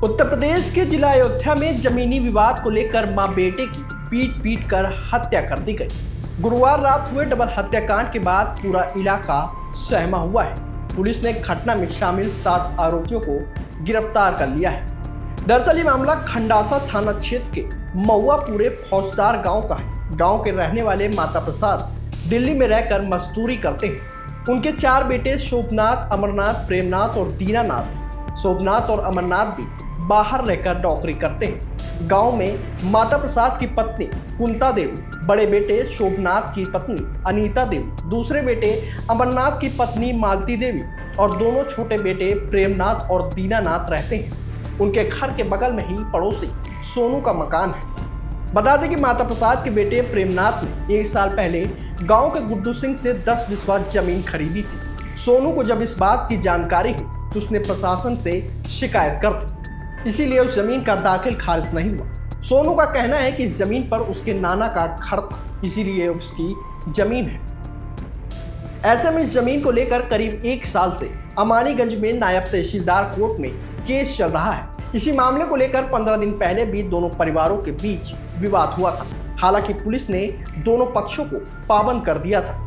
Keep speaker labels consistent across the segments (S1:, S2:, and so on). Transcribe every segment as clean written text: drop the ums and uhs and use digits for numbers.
S1: उत्तर प्रदेश के जिला अयोध्या में जमीनी विवाद को लेकर मां बेटे की पीट पीट कर हत्या कर दी गई। गुरुवार रात हुए डबल हत्याकांड के बाद पूरा इलाका सहमा हुआ है। पुलिस ने घटना में शामिल 7 आरोपियों को गिरफ्तार कर लिया है। दरअसल ये मामला खंडासा थाना क्षेत्र के महुआपुरे फौजदार गांव का है। गांव के रहने वाले माता प्रसाद दिल्ली में रहकर मजदूरी करते हैं। उनके 4 बेटे शोभनाथ, अमरनाथ, प्रेमनाथ और दीनानाथ। शोभनाथ और अमरनाथ भी बाहर रहकर नौकरी करते हैं। गांव में माता प्रसाद की पत्नी कुंता देवी, बड़े बेटे शोभनाथ की पत्नी अनीता देवी, दूसरे बेटे अमरनाथ की पत्नी मालती देवी और दोनों छोटे बेटे प्रेमनाथ और दीनानाथ रहते हैं। उनके घर के बगल में ही पड़ोसी सोनू का मकान है। बता दें कि माता प्रसाद के बेटे प्रेमनाथ ने 1 साल पहले गांव के गुड्डू सिंह से 10 बिस्वा जमीन खरीदी थी। सोनू को जब इस बात की जानकारी हुई तो उसने प्रशासन से शिकायत कर दी, इसीलिए उस जमीन का दाखिल खारिज नहीं हुआ। सोनू का कहना है कि इस जमीन पर उसके नाना का घर था, इसीलिए उसकी जमीन है। ऐसे में इस जमीन को लेकर करीब 1 साल से अमानीगंज में नायब तहसीलदार कोर्ट में केस चल रहा है। इसी मामले को लेकर 15 दिन पहले भी दोनों परिवारों के बीच विवाद हुआ था। हालांकि पुलिस ने दोनों पक्षों को पाबंद कर दिया था।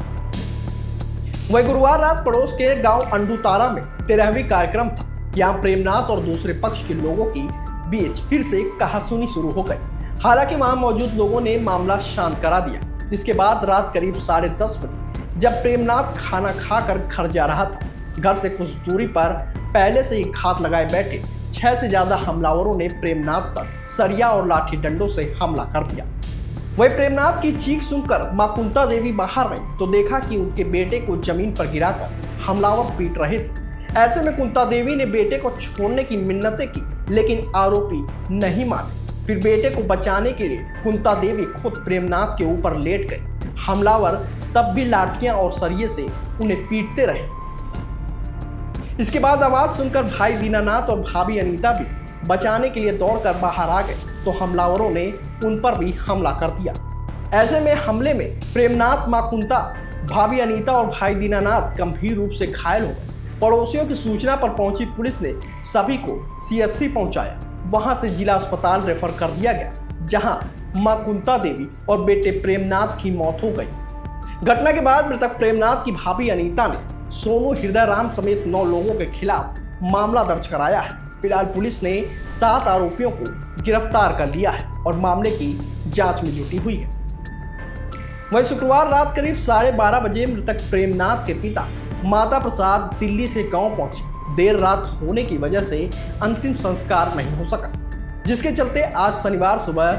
S1: वही गुरुवार रात पड़ोस के गांव अंडुतारा में 13वीं कार्यक्रम था। यहाँ प्रेमनाथ और दूसरे पक्ष के लोगों की बीच फिर से कहासुनी शुरू हो गई। हालांकि वहां मौजूद लोगों ने मामला शांत करा दिया। इसके बाद रात करीब 10:30 बजे जब प्रेमनाथ खाना खाकर घर जा रहा था, घर से कुछ दूरी पर पहले से ही घात लगाए बैठे 6 से ज्यादा हमलावरों ने प्रेमनाथ पर सरिया और लाठी डंडों से हमला कर दिया। वही प्रेमनाथ की चीख सुनकर मां कुंता देवी बाहर आई तो देखा कि उनके बेटे को जमीन पर गिराकर हमलावर पीट रहे थे। ऐसे में कुंता देवी ने बेटे को छोड़ने की मिन्नतें की, लेकिन आरोपी नहीं माने। फिर बेटे को बचाने के लिए कुंता देवी खुद प्रेमनाथ के ऊपर लेट गई। हमलावर तब भी लाठियां और सरिये से उन्हें पीटते रहे। इसके बाद आवाज सुनकर भाई दीनानाथ और भाभी अनीता भी बचाने के लिए दौड़कर बाहर आ गए तो हमलावरों ने उन पर भी हमला कर दिया। ऐसे में हमले में प्रेमनाथ, मां कुंता, भाभी अनीता और भाई दीनानाथ गंभीर रूप से घायल हो गए। पड़ोसियों की सूचना पर पहुंची पुलिस ने सभी को सीएचसी पहुंचाया। वहां से जिला अस्पताल रेफर कर दिया गया, जहां मां कुंता देवी और बेटे प्रेमनाथ की मौत हो गई। घटना के बाद मृतक प्रेमनाथ की भाभी अनीता ने सोनू, हृदय राम समेत 9 लोगों के खिलाफ मामला दर्ज कराया है। फिलहाल पुलिस ने 7 आरोपियों को गिरफ्तार कर लिया है और मामले की जांच में जुटी हुई है। वहीं शुक्रवार रात करीब 12:30 बजे मृतक प्रेमनाथ के पिता माता प्रसाद दिल्ली से गांव पहुंचे। देर रात होने की वजह से अंतिम संस्कार नहीं हो सका, जिसके चलते आज शनिवार सुबह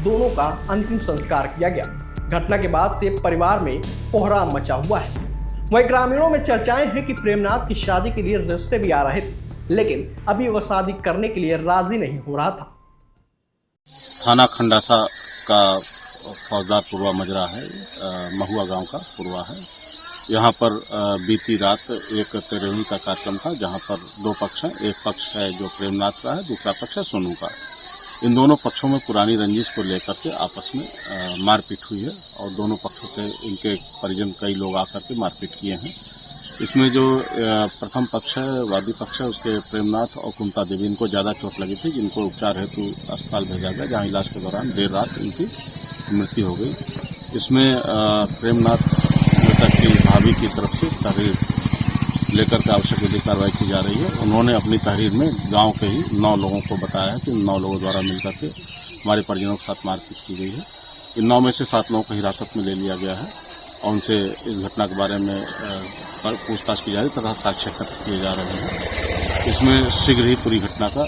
S1: दोनों का अंतिम संस्कार किया गया। घटना के बाद से परिवार में कोहराम मचा हुआ है। वहीं ग्रामीणों में चर्चाएं हैं कि प्रेमनाथ की शादी के लिए रिश्ते भी आ रहे थे, लेकिन अभी वह शादी करने के लिए राजी नहीं हो रहा था।
S2: थाना खंडासा का फौजदार पूर्वा मजरा है, महुआ गांव का पूर्वा है। यहाँ पर बीती रात एक 13वीं का कार्यक्रम था, जहाँ पर 2 पक्ष हैं। एक पक्ष है जो प्रेमनाथ का है, दूसरा पक्ष है सोनू का। इन दोनों पक्षों में पुरानी रंजिश को लेकर के आपस में मारपीट हुई है और दोनों पक्षों से इनके परिजन कई लोग आकर के मारपीट किए हैं। इसमें जो प्रथम पक्ष है, वादी पक्ष है, उसके प्रेमनाथ और कुंता देवी, इनको ज़्यादा चोट लगी थी, जिनको उपचार हेतु अस्पताल भेजा गया, जहाँ इलाज के दौरान देर रात इनकी मृत्यु हो गई। इसमें प्रेमनाथ मृतक की भाभी की तरफ से तहरीर लेकर के आवश्यक विधिक कार्रवाई की जा रही है। उन्होंने अपनी तहरीर में गांव के ही 9 लोगों को बताया है कि 9 लोगों द्वारा मिलकर के हमारे परिजनों के साथ मारपीट की गई है। इन 9 में से 7 लोगों को हिरासत में ले लिया गया है और उनसे इस घटना के बारे में पूछताछ की जा रही है तथा साक्ष्य एकत्र किए जा रहे हैं। इसमें शीघ्र ही पूरी घटना का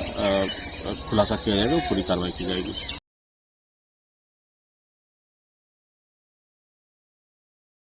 S2: खुलासा किया जाएगा और पूरी कार्रवाई की जाएगी।